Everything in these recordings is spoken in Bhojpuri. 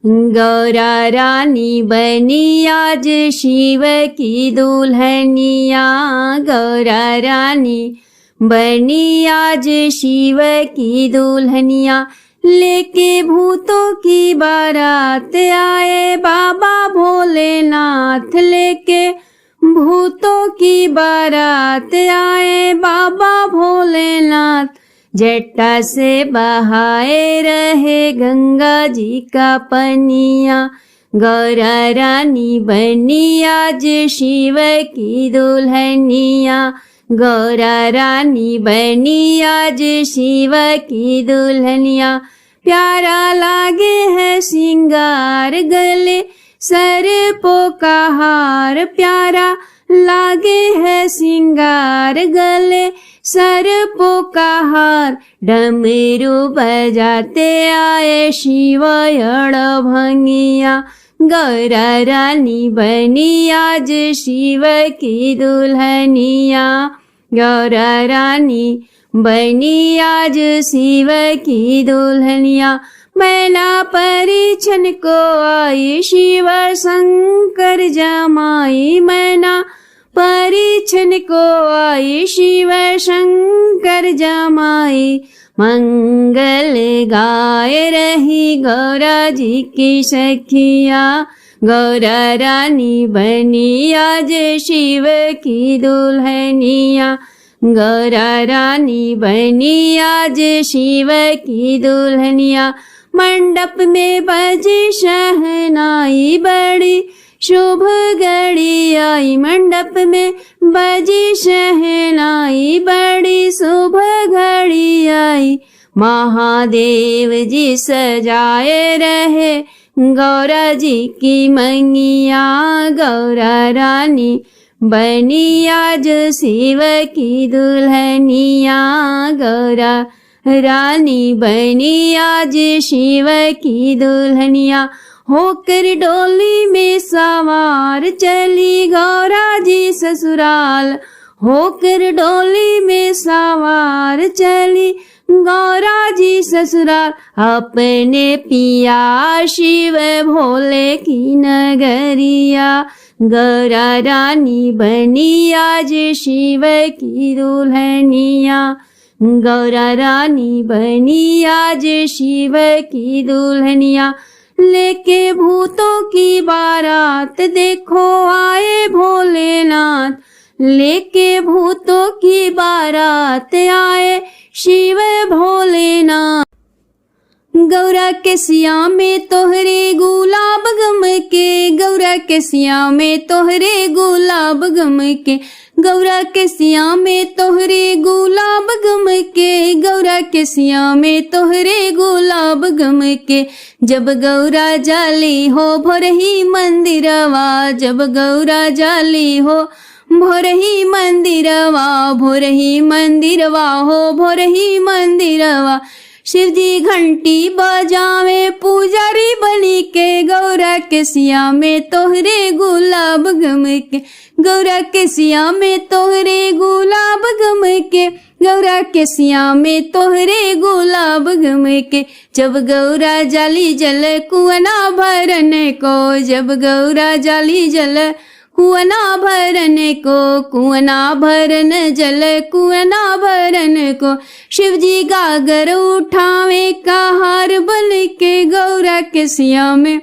गौरा रानी बनी आज शिव की दुल्हनिया, गौरा रानी बनी आज शिव की दुल्हनिया। लेके भूतों की बारात आए बाबा भोलेनाथ, लेके भूतों की बारात आए बाबा भोलेनाथ। जटा से बहाए रहे गंगा जी का पनिया, गौरा रानी बनी आज शिव की दुल्हनिया, गौरा रानी बनी आज शिव की दुल्हनिया। प्यारा लागे है श्रृंगार गले सर्पों का हार, प्यारा लागे है श्रृंगार गले सर्पों का हार। डमरू बजाते आए शिव भंगिया, गौरा रानी बनी आज शिव की दुल्हनिया, गौरा रानी बनी आज शिव की दुल्हनिया। मैना परिछन को आई शिव शंकर जमाई, मैना परिछन को आई शिव शंकर जमाई। मंगल गाय रही गौरा जी की सखिया, गौरा रानी बनी आज शिव की दुल्हनिया, गौरा रानी बनी आज शिव की दुल्हनिया। मंडप में बजी शहनाई बड़ी शुभ घड़ी आई, मंडप में बजी शहनाई बड़ी शुभ घड़ी आई। महादेव जी सजाए रहे गौरा जी की मंगिया, गौरा रानी बनी आज शिव की दुल्हनिया, गौरा रानी बनी आज शिव की दुल्हनिया। होकर डोली में सवार चली गौरा जी ससुराल, होकर डोली में सवार चली गौरा जी ससुराल। अपने पिया शिव भोले की नगरिया, गौरा रानी बनी आज शिव की दुल्हनिया, गौरा रानी बनी आज शिव की दुल्हनिया। लेके भूतों की बारात देखो आए भोलेनाथ, लेके भूतों की बारात आए शिव भोलेनाथ। गौरा के सिया में तोहरे गुलाब गम के, गौरा के सिया में तोहरे गुलाब गम के, गौरा के सिया में तोहरे गुलाब गम के, गौरा के सिया में तोहरे गुलाब गम के। जब गौरा जाली हो भोरही मंदिरवा, जब गौरा जाली हो भोरही मंदिरवा, भोरही मंदिरवा हो भोरही मंदिरवा। शिवजी घंटी बजावे पुजारी बनी के, गौरा के सिया में तोहरे गुलाब गम के, गौरा के सिया में तोहरे गुलाब गम के, गौरा के सिया में तोहरे गुलाब गम के। जब गौरा जाली जल कुआना भरन को, जब गौरा जाली जल कुआना भरन को, कुआना भरन जल कुआना भरन को। शिवजी गागर उठावे कहार बन के, गौरा के सिया में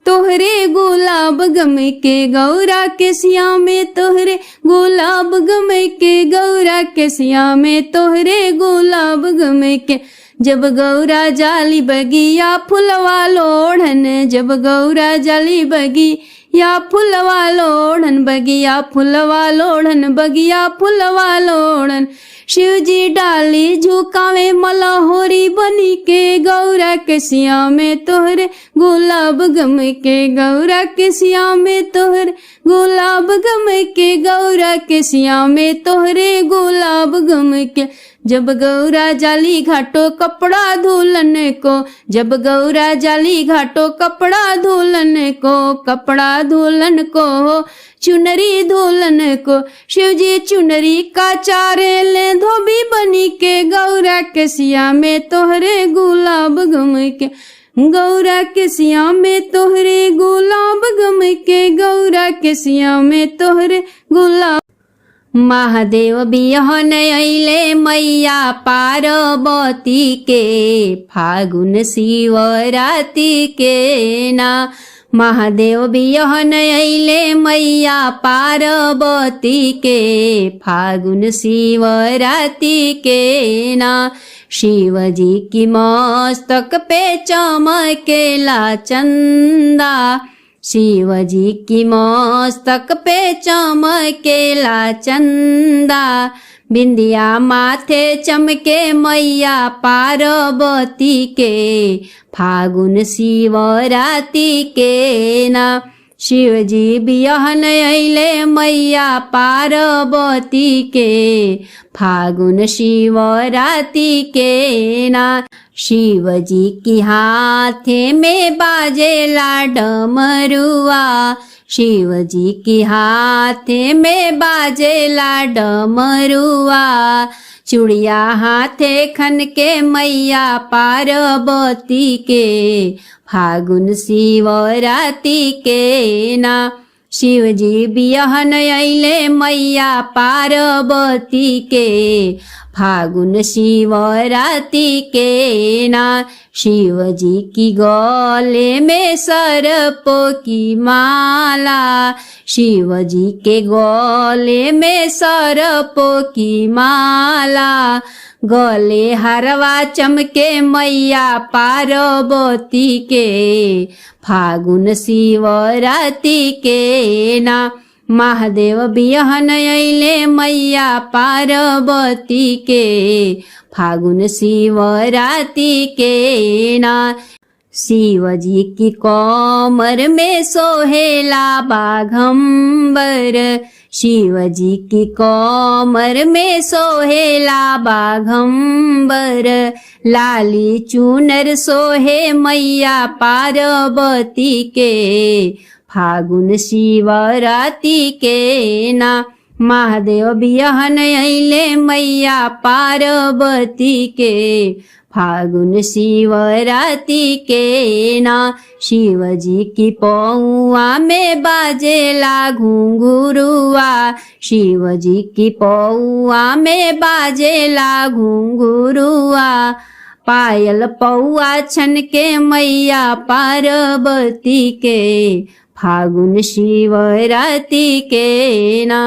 तोहरे गुलाब गम के, गौरा के सिया में तोहरे गुलाब गम के, गौरा के सिया में तोहरे गुलाब गम के। जब गौरा जाली बगिया फुलवा लोढ़न, जब गौरा जाली बगिया फुलवा लोढ़न, बगिया फुलवा लोढ़न, बगिया फुलवा लोढ़न। शिवजी डाली झुकावे मलहोरी बनी के, गौरा के सिया में तोहरे गुलाब गम के, गौरा के सिया में तोहरे गुलाब गम के, गौरा के सिया में तोहरे गुलाब गम के। जब गौरा जाली घाटो कपड़ा धुलन को, जब गौरा जाली घाटो कपड़ा धुलन को, कपड़ा धुलन को चुनरी धुलन को। शिवजी चुनरी का चारे ले धोबी बनी के, गौरा के सिया में तोहरे गुलाब गम के, गौरा के सिया में तोहरे गुलाब गम के, गौरा के सिया में तोहरे गुलाब। महादेव बिहन अइले मैया पार्वती के, फागुन शिवरात्रि के ना। महादेव बिहन अइले मैया पार्वती के, फागुन शिवरात्रि के ना। शिवजी की मस्तक पे चमकेला चंदा, शिवजी की मस्तक पे चमकेला चंदा। बिंदिया माथे चमके मैया पार्वती के, फागुन शिवरात्रि के ना। शिवजी बिहन अइले मैया पार्वती के, फागुन शिवरात्रि के ना। शिवजी की हाथे में बाजेला डमरुआ, शिवजी की हाथे में बाजेला डमरुआ। चूड़िया हाथे खन के मैया पार्वती के, फागुन शिवरात्रि के ना। शिवजी बिहन अइले मैया पार्वती के, फागुन शिवरात्रि के ना। शिवजी की गले में सर्पों की माला, शिवजी के गले में सर्पों की माला। गले हरवा चमके मैया पार्वती के, फागुन शिवरात्रि के ना। महादेव बिहन अइले मैया पार्वती के, फागुन शिवरात्रि के ना। शिवजी की कमर में सोहेला बाघंबर, शिवजी की कमर में सोहेला बाघंबर। लाली चूनर सोहे मैया पार्वती के, फागुन शिवरात्रि के ना। महादेव बिहन अइले मैया पार्वती के, फागुन शिवरात्रि के ना। शिवजी की पौआ में बाजेला घुंघरुआ, शिवजी की पौआ में बाजेला घुंघरुआ। पायल पौआ छन के मैया पार्वती के, फागुन शिवरात्रि के ना।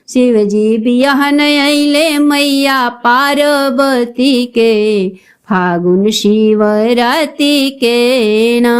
शिवजी बिहन अइले मैया पार्वती के, फागुन शिवरात्रि के ना।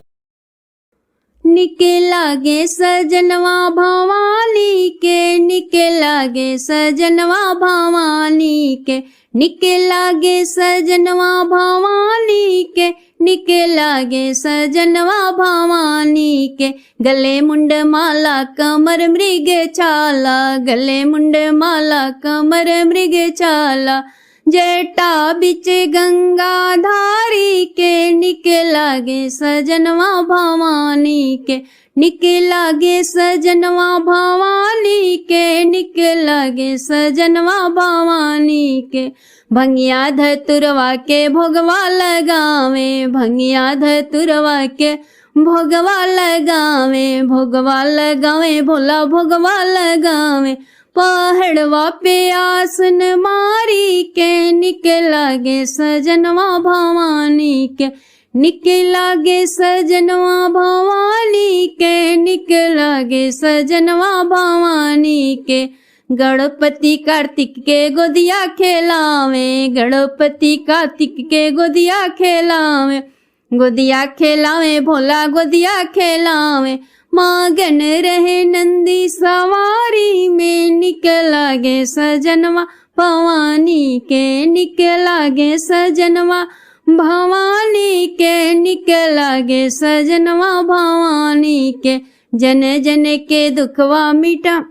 निके लागे सजनवा भवानी के, निके लागे सजनवा भवानी के, निके लागे सजनवा भवानी के, निके लागे सजनवा भवानी के। गले मुंड माला कमर मृग छाला, गले मुंड माला कमर मृग छाला। जटा बिच गंगा धारी के, निके लागे सजनवा भवानी के, निके लागे सजनवा भवानी के, निके लागे सजनवा भवानी के। भंगिया धतुरवा के भोगवा लगावे, भंगिया धतुरवा के भोगवा लगावे, भोगवा लगावे भोला भोगवा लगावे। पहाड़वा पे आसन मारी के, निके लागे सजनवा भवानी के, निके लागे सजनवा भवानी के, निके लागे सजनवा भवानी के। गणपति कार्तिक के गोदिया खेलावे, गणपति कार्तिक के गोदिया खेलावे, गोदिया खेलावे भोला गोदिया खेलावे। मगन रहे नंदी सवारी में, निके लागे सजनवा भवानी के, निके लागे सजनवा भवानी के, निके लागे सजनवा भवानी के। जन जन के दुखवा मिटा,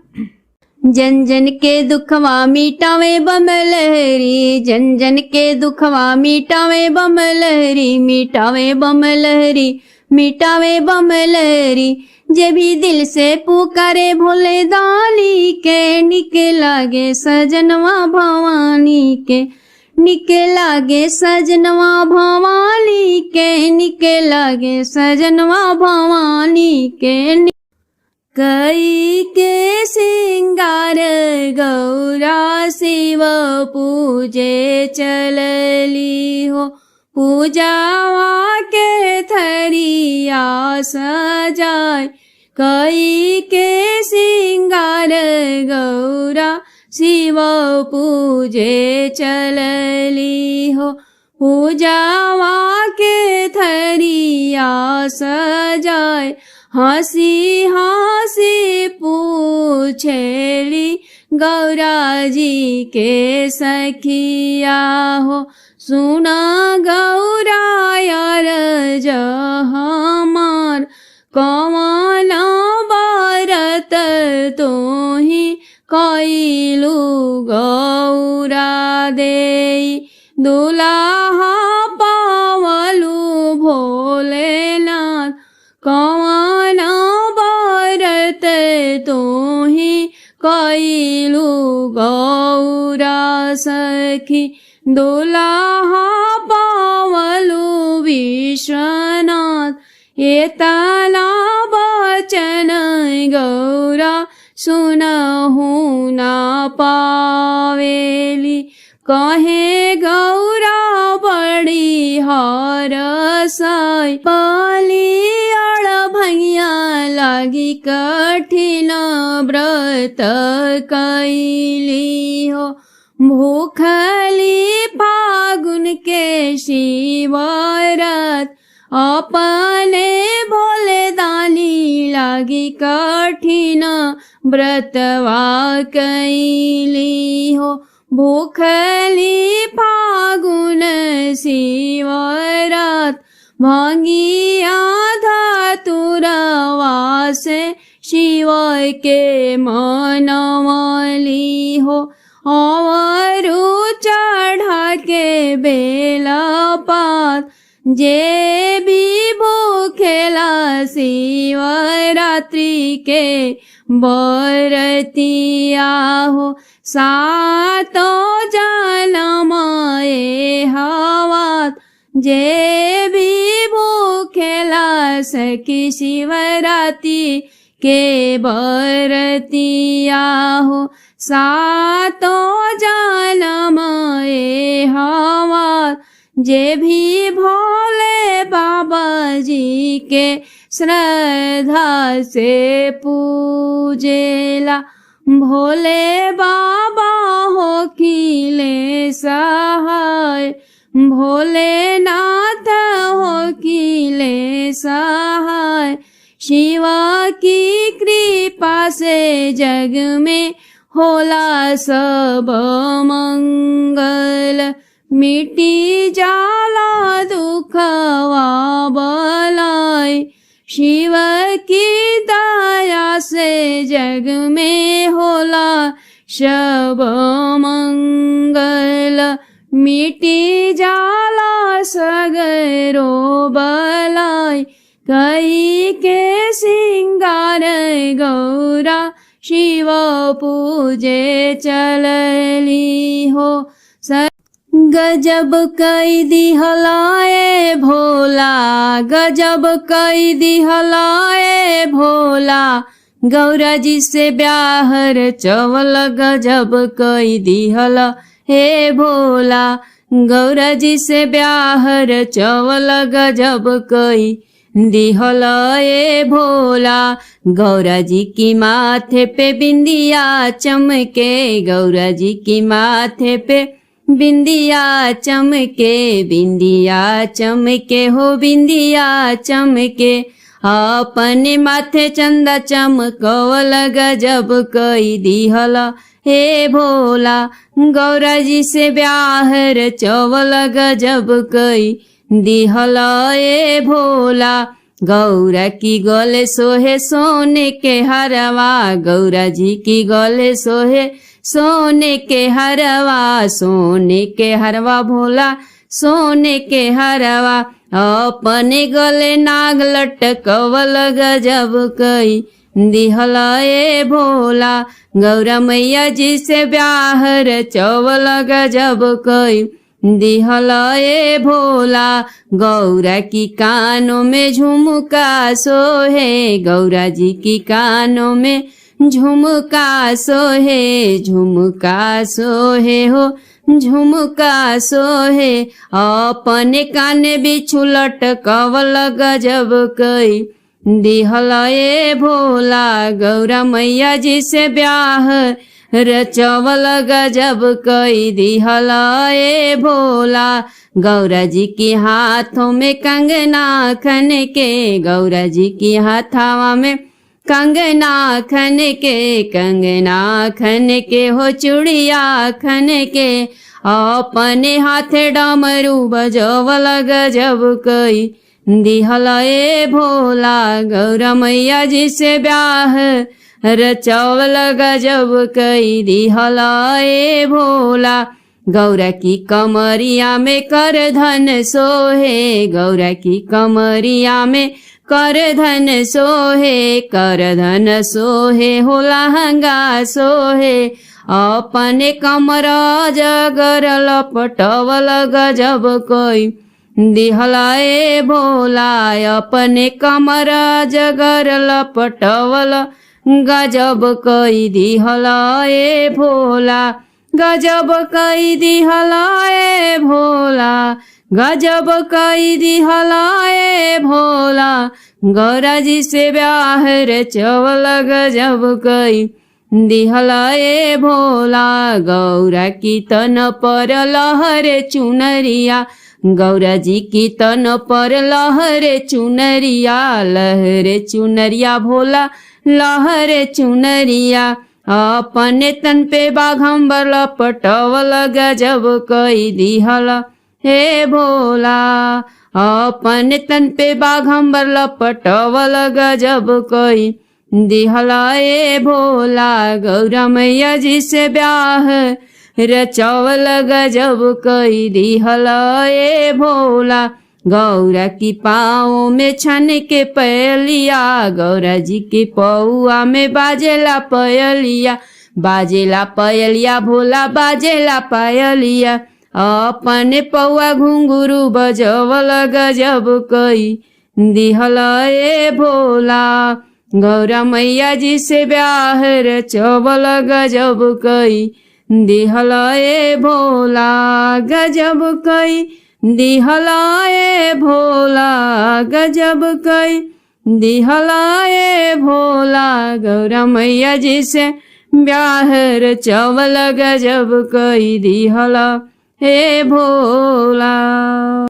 जन जन के दुखवा मिटावे बम लहरी, जन जन के दुखवा मिटावे बम लहरी, मिटावे बम लहरी, मिटावे बम लहरी। जे भी दिल से पुकारे भोले दानी के, निके लागे सजनवा भवानी के, निके लागे सजनवा भवानी के, निके लागे सजनवा भवानी के। कई के सिंगार गौरा शिव पूजे चलली हो, पूजावा के थरिया सजाय। कई के सिंगार गौरा शिव पूजे चलली हो, पूजावा के थरिया सजाय। हंसी हंसी पूछेली गौरा जी के सखिया हो, सुना गौरा यार हमार कौन बरत तोही कैलू गौरा देई। दुलाहा पावलू भोलेनाथ कौन बरत तोही कैलू गौरा सखी। दुलाहा पावलू विश्वनाथ ये ताला बचन गौरा सुनहु ना पावेली। कहे गौरा बड़ी हरसाई, पलियाड़ भैया लागी कठिन व्रत कैली हो। भूखली फागुन के शिवरात, अपने भोले दानी लागी कठिन व्रतवा कैली हो। भूखली फागुन शिवरात, भांगिया धतुरवा से शिव के मनवली हो। और चढ़ा के बेला पात, जे भी भूखेला शिवरात्रि के बरतिया हो। सातो जन्म हवात, जे भी भूखेला सखी शिवरात्रि के बरतिया हो। सातो जन्म हवात, जे भी भोले बाबा जी के श्रद्धा से पूजेला। भोले बाबा हो खिले सहाय, भोलेनाथ हो खिले सहाय। शिव की कृपा से जग में होला सब मंगल। मिटी जाला दुखवा बलाई, शिव की दया से जग में होला सब मंगल। मिटी जाला सगरो बलाई, कई के सिंगार गौरा शिव पूजे चलली हो। गजब कई दिहलाए भोला, गजब कई दिहलाए भोला। गौरा जी से ब्याहर चवल गजब कई दिहला हे भोला। गौरा जी से ब्याहर चवल गजब कई दिहला ए भोला। गौरा जी की माथे पे बिंदिया चमके, गौरा जी की माथे पे बिंदिया चमके, बिंदिया चमके हो बिंदिया चमके। अपने माथे चंदा चमकवल गजब कई दिहला हे भोला। गौरा जी से ब्याहर चवल गजब कई दिहला ए भोला। गौरा की गले सोहे सोने के हरवा, गौरा जी की गले सोहे सोने के हरवा। सोने के हरवा भोला सोने के हरवा। अपने गले नाग लटकवल गजब कई दिहला ए भोला। गौरा मैया जी से ब्याहर चवल गजब कई दिहला ए भोला। गौरा की कानों में झुमका सोहे, गौरा जी की कानों में झुमका सोहे, झुमका सोहे हो झुमका सोहे। अपने काने बिच्छू लटकवल गजब कई दिहला ए भोला। गौरा मैया जी से ब्याह रचवल गजब कई दिहला ए भोला। गौरा जी के हाथों में कंगना खन के, गौरा जी की हाथावा में कंगना खन के, कंगना खन के हो चूड़िया खन के। अपने हाथे डमरू बजवल गजब कई दिहला ए भोला। गौरा मैया जी से ब्याह रचवल गजब कई दिहला ए भोला। गौरा की कमरिया में कर धन सोहे, गौरा की कमरिया में कर धन सोहे, कर धन सोहे हो लहंगा सोहे। अपने कमर जगर लपटवल गजब कई दिहला ए भोला। अपने कमर जगर लपटवल गजब कई दिहला ए भोला। गजब कई दिहला ए भोला, गजब कई दिहला ए भोला। गौरा जी से ब्याह रचवल गजब कई दिहला ए भोला। गौरा की तन पर लहरे चुनरिया, गौरा जी की तन पर लहरे चुनरिया, लहरे चुनरिया भोला लहरे चुनरिया। अपने तन पे बाघंबर लपटवल गजब कई दिहला हे भोला। अपने तन पे बाघंबर लपटवल गजब कई दिहला ए भोला। गौरा मैया जी से ब्याह रचवल गजब कई दिहला ए भोला। गौरा की पाँव में छन के पयलिया, गौरा जी के पौआ में बाजेला पयलिया, बाजेला पयलिया भोला बाजेला पयलिया। अपने पौआ घुंघरू बजवल गजब कई दिहला ए भोला। गौरा मैया जी से ब्याह रचवल गजब कई दिहला ए भोला। गजब कई दिहला ए भोला, गजब कई दिहला ए भोला। गौरा मैया जी से ब्याह रचवल गजब कई दिहला ए भोला।